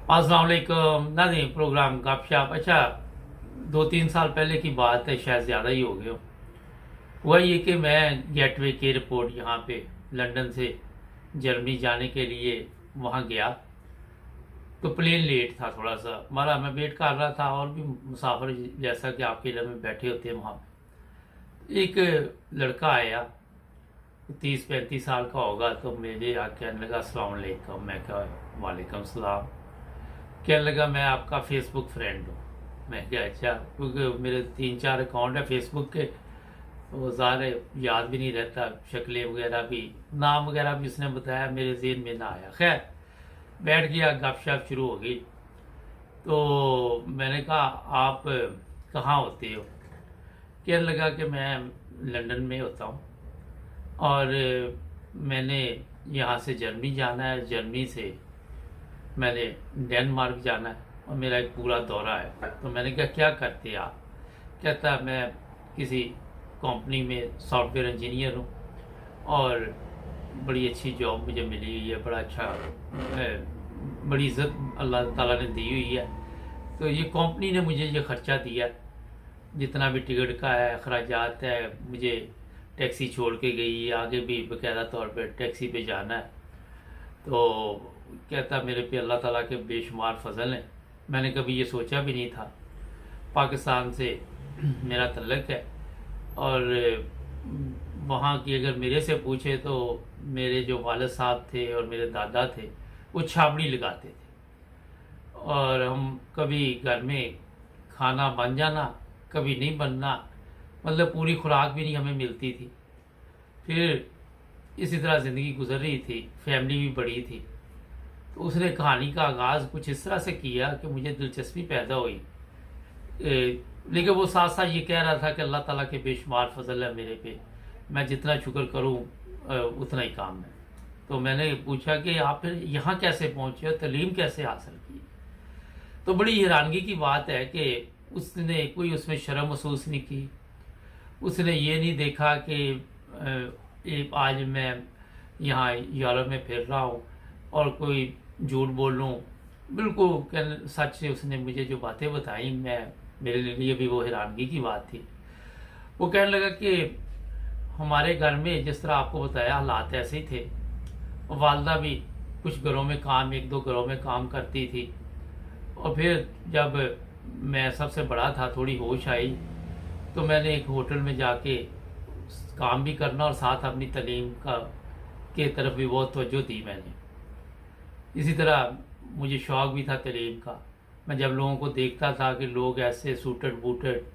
अस्सलाम वालेकुम नाज़रीन। प्रोग्राम गपशप। अच्छा, 2-3 साल पहले की बात है, शायद ज़्यादा ही हो गया। हुआ ये कि मैं गेटवे के एयरपोर्ट यहाँ पे लंदन से जर्मनी जाने के लिए वहाँ गया। तो प्लेन लेट था थोड़ा सा हमारा, मैं वेट कर रहा था और भी मुसाफिर जैसा कि आपके इधर में बैठे होते हैं वहाँ पे। एक लड़का आया, 30-35 साल का होगा, तो मेरे आके कहने लगा अस्सलाम वालेकुम। मैं कहा वालेकुम सलाम। कहने लगा मैं आपका फेसबुक फ्रेंड हूँ। मैं क्या अच्छा, क्योंकि मेरे 3-4 अकाउंट है फेसबुक के, तो वो सारे याद भी नहीं रहता, शक्लें वगैरह भी, नाम वगैरह भी उसने बताया, मेरे जेहन में ना आया। खैर, बैठ गया, गपशप शुरू हो गई। तो मैंने कहा आप कहाँ होते हो? कहने लगा कि मैं लंदन में होता हूँ और मैंने यहाँ से जर्मनी जाना है, जर्मनी से मैंने डेनमार्क जाना है और मेरा एक पूरा दौरा है। तो मैंने कहा क्या करते हैं आप? कहता मैं किसी कंपनी में सॉफ्टवेयर इंजीनियर हूँ और बड़ी अच्छी जॉब मुझे मिली हुई है, बड़ा अच्छा बड़ी इज्जत अल्लाह ताला ने दी हुई है। तो ये कंपनी ने मुझे ये खर्चा दिया, जितना भी टिकट का है, अखराजात है, मुझे टैक्सी छोड़ के गई, आगे भी बाकायदा तौर पे टैक्सी पे जाना है। तो कहता मेरे पे अल्लाह ताला के बेशुमार फजल हैं, मैंने कभी ये सोचा भी नहीं था। पाकिस्तान से मेरा तल्लक है और वहाँ की अगर मेरे से पूछे तो मेरे जो वालिद साहब थे और मेरे दादा थे वो छाबड़ी लगाते थे और हम कभी घर में खाना बन जाना, कभी नहीं बनना, मतलब पूरी खुराक भी नहीं हमें मिलती थी। फिर इसी तरह ज़िंदगी गुजर रही थी, फैमिली भी बड़ी थी। तो उसने कहानी का आगाज़ कुछ इस तरह से किया कि मुझे दिलचस्पी पैदा हुई। लेकिन वो साथ साथ ये कह रहा था कि अल्लाह ताला के बेशुमार फजल है मेरे पे, मैं जितना शुक्र करूँ उतना ही काम है। तो मैंने पूछा कि आप फिर यहाँ कैसे पहुँचे और तालीम कैसे हासिल की? तो बड़ी हैरानगी की बात है कि उसने कोई उसमें शर्म महसूस नहीं की। उसने ये नहीं देखा कि आज मैं यहाँ यूरोप में फिर रहा हूँ और कोई झूठ बोल लूँ। बिल्कुल कहने सच से उसने मुझे जो बातें बताई, मैं मेरे लिए भी वो हैरानगी की बात थी। वो कहने लगा कि हमारे घर में जिस तरह आपको बताया हालात ऐसे ही थे। वालदा भी कुछ घरों में काम, 1-2 घरों में काम करती थी और फिर जब मैं सबसे बड़ा था, थोड़ी होश आई, तो मैंने एक होटल में जाके काम भी करना और साथ अपनी तालीम का के तरफ भी बहुत तवज्जो दी मैंने। इसी तरह मुझे शौक़ भी था तालीम का। मैं जब लोगों को देखता था कि लोग ऐसे सूटेड बूटेड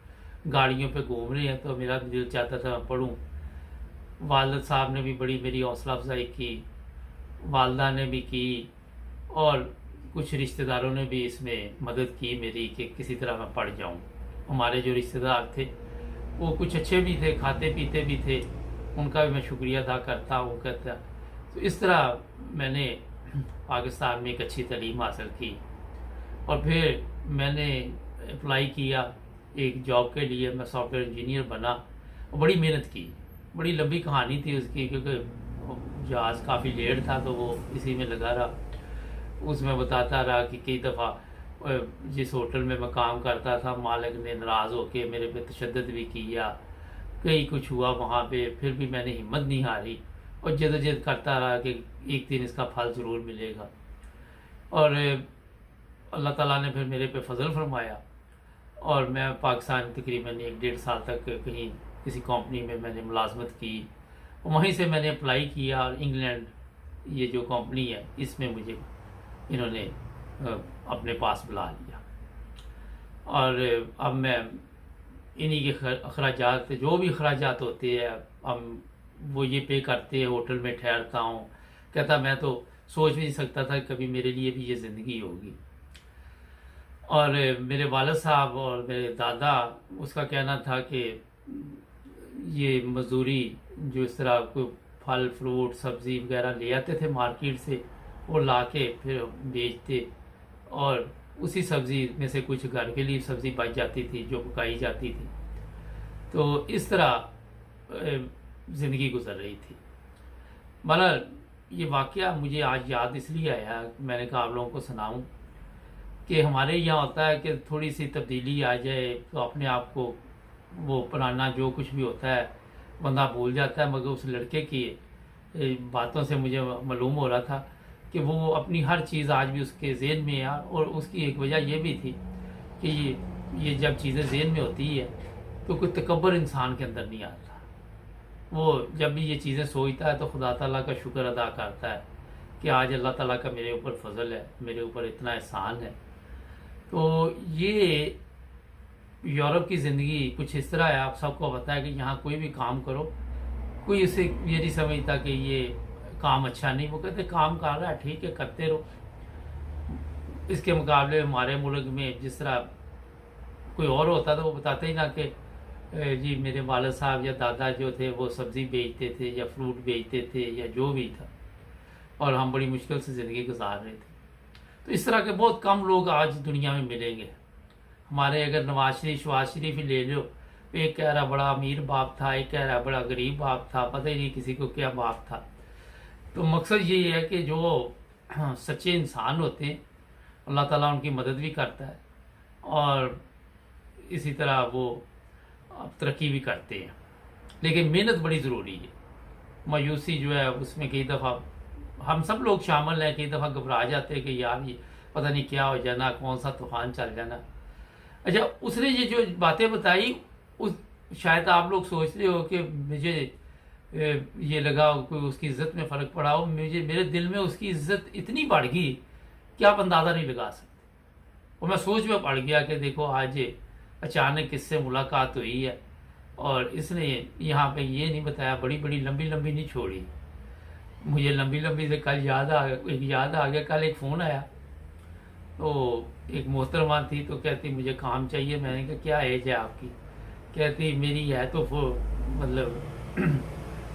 गाड़ियों पे घूम रहे हैं तो मेरा भी दिल चाहता था मैं पढ़ूँ। वालिद साहब ने भी बड़ी मेरी हौसला अफजाई की, वालदा ने भी की और कुछ रिश्तेदारों ने भी इसमें मदद की मेरी कि किसी तरह मैं पढ़ जाऊँ। हमारे जो रिश्तेदार थे वो कुछ अच्छे भी थे, खाते पीते भी थे, उनका भी मैं शुक्रिया अदा करता हूँ कहता। तो इस तरह मैंने पाकिस्तान में एक अच्छी तालीम हासिल की और फिर मैंने अप्लाई किया एक जॉब के लिए। मैं सॉफ्टवेयर इंजीनियर बना और बड़ी मेहनत की। बड़ी लंबी कहानी थी उसकी, क्योंकि जहाज़ काफ़ी लेट था तो वो इसी में लगा रहा। उसमें बताता रहा कि कई दफ़ा जिस होटल में मैं काम करता था मालिक ने नाराज़ होकर मेरे पे तशद्दुद भी किया, कई कुछ हुआ वहाँ पे, फिर भी मैंने हिम्मत नहीं हारी और जदोजहद करता रहा कि एक दिन इसका फल ज़रूर मिलेगा। और अल्लाह ताला ने फिर मेरे पे फजल फरमाया और मैं पाकिस्तान तकरीबन 1-1.5 साल तक कहीं किसी कंपनी में मैंने मुलाजमत की। वहीं से मैंने अप्लाई किया और इंग्लैंड ये जो कंपनी है इसमें मुझे इन्होंने अपने पास बुला लिया और अब मैं इन्हीं के अखराजात, जो भी अखराजात होते हैं हम वो ये पे करते हैं, होटल में ठहरता हूँ। कहता मैं तो सोच भी नहीं सकता था कभी मेरे लिए भी ये ज़िंदगी होगी। और मेरे वालिद साहब और मेरे दादा, उसका कहना था कि ये मजदूरी जो इस तरह कोई फल फ्रूट सब्ज़ी वगैरह ले आते थे मार्केट से, वो ला के फिर बेचते और उसी सब्ज़ी में से कुछ घर के लिए सब्ज़ी बच जाती थी जो पकाई जाती थी। तो इस तरह ज़िंदगी गुजर रही थी। बहरहाल ये वाक़या मुझे आज याद इसलिए आया, मैंने कहा आप लोगों को सुनाऊं کہ ہمارے यहाँ ہوता ہے کہ थोड़ी सी तब्दीली आ जाए तो अपने आप को وہ पुराना जो कुछ भी होता है बंदा भूल जाता है, मगर उस लड़के की बातों से मुझे मालूम हो रहा था कि वो अपनी हर चीज़ आज भी उसके ज़हन में है। और उसकी एक वजह ये भी थी कि ये जब चीज़ें ज़हन में होती है तो कोई तकब्बर इंसान के अंदर नहीं आता। वो जब भी ये चीज़ें सोचता है तो खुदा ताला का शुक्र अदा करता है कि आज अल्लाह ताला का मेरे ऊपर फजल है, मेरे ऊपर इतना एहसान है। तो ये यूरोप की ज़िंदगी कुछ इस तरह है, आप सबको पता है कि यहाँ कोई भी काम करो, कोई इसे ये नहीं समझता कि ये काम अच्छा नहीं। वो कहते काम कर रहा है ठीक है, करते रहो। इसके मुकाबले हमारे मुल्क में जिस तरह कोई और होता तो वो बताते ही ना कि जी मेरे वालिद साहब या दादा जो थे वो सब्ज़ी बेचते थे या फ्रूट बेचते थे या जो भी था, और हम बड़ी मुश्किल से ज़िंदगी गुजार रहे थे। तो इस तरह के बहुत कम लोग आज दुनिया में मिलेंगे। हमारे अगर नवाज शरीफ ही ले लो, एक कह रहा बड़ा अमीर बाप था, एक कह रहा बड़ा गरीब बाप था, पता ही नहीं किसी को क्या बाप था। तो मकसद ये है कि जो सच्चे इंसान होते हैं अल्लाह ताला उनकी मदद भी करता है और इसी तरह वो तरक्की भी करते हैं। लेकिन मेहनत बड़ी ज़रूरी है। मायूसी जो है उसमें कई दफ़ा हम सब लोग शामिल हैं, कई दफ़ा घबरा जाते हैं कि यार ये पता नहीं क्या हो जाना, कौन सा तूफान चल जाना। अच्छा, उसने ये जो बातें बताई उस शायद आप लोग सोच रहे हो कि मुझे ये लगा कोई उसकी इज्जत में फ़र्क पड़ा हो। मेरे दिल में उसकी इज्जत इतनी बढ़ गई कि आप अंदाज़ा नहीं लगा सकते। और मैं सोच में पड़ गया कि देखो आज अचानक किससे मुलाकात हुई है और इसने यहाँ पे ये नहीं बताया, बड़ी बड़ी लंबी लंबी नहीं छोड़ी। मुझे लंबी लंबी से कल याद आ गया, कल एक फ़ोन आया तो एक मोहतरमा थी तो कहती मुझे काम चाहिए। मैंने कहा क्या एज है आपकी? कहती मेरी है तो वो मतलब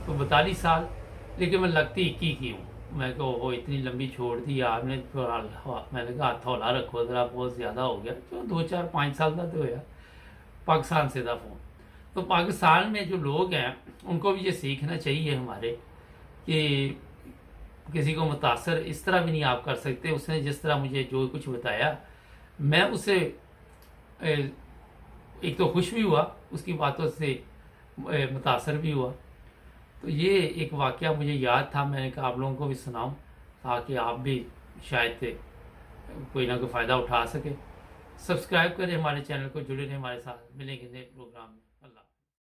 तो 42 साल, लेकिन मैं लगती 21 की हूँ। मैं कहा वो इतनी लंबी छोड़ दी आपने, तो मैंने कहा हाथ हौला रखो ज़रा, बहुत ज़्यादा हो गया। तो 2-4-5 साल का तो होया। पाकिस्तान से था फ़ोन। तो पाकिस्तान में जो लोग हैं उनको भी ये सीखना चाहिए हमारे कि किसी को मुतासर इस तरह भी नहीं आप कर सकते। उसने जिस तरह मुझे जो कुछ बताया मैं उससे एक तो खुश भी हुआ, उसकी बातों से मुतासर भी हुआ। तो ये एक वाक़या मुझे याद था, मैंने कहा आप लोगों को भी सुनाऊं ताकि आप भी शायद कोई ना कोई फ़ायदा उठा सके। सब्सक्राइब करें हमारे चैनल को, जुड़े रहें हमारे साथ। मिलेंगे नए प्रोग्राम में।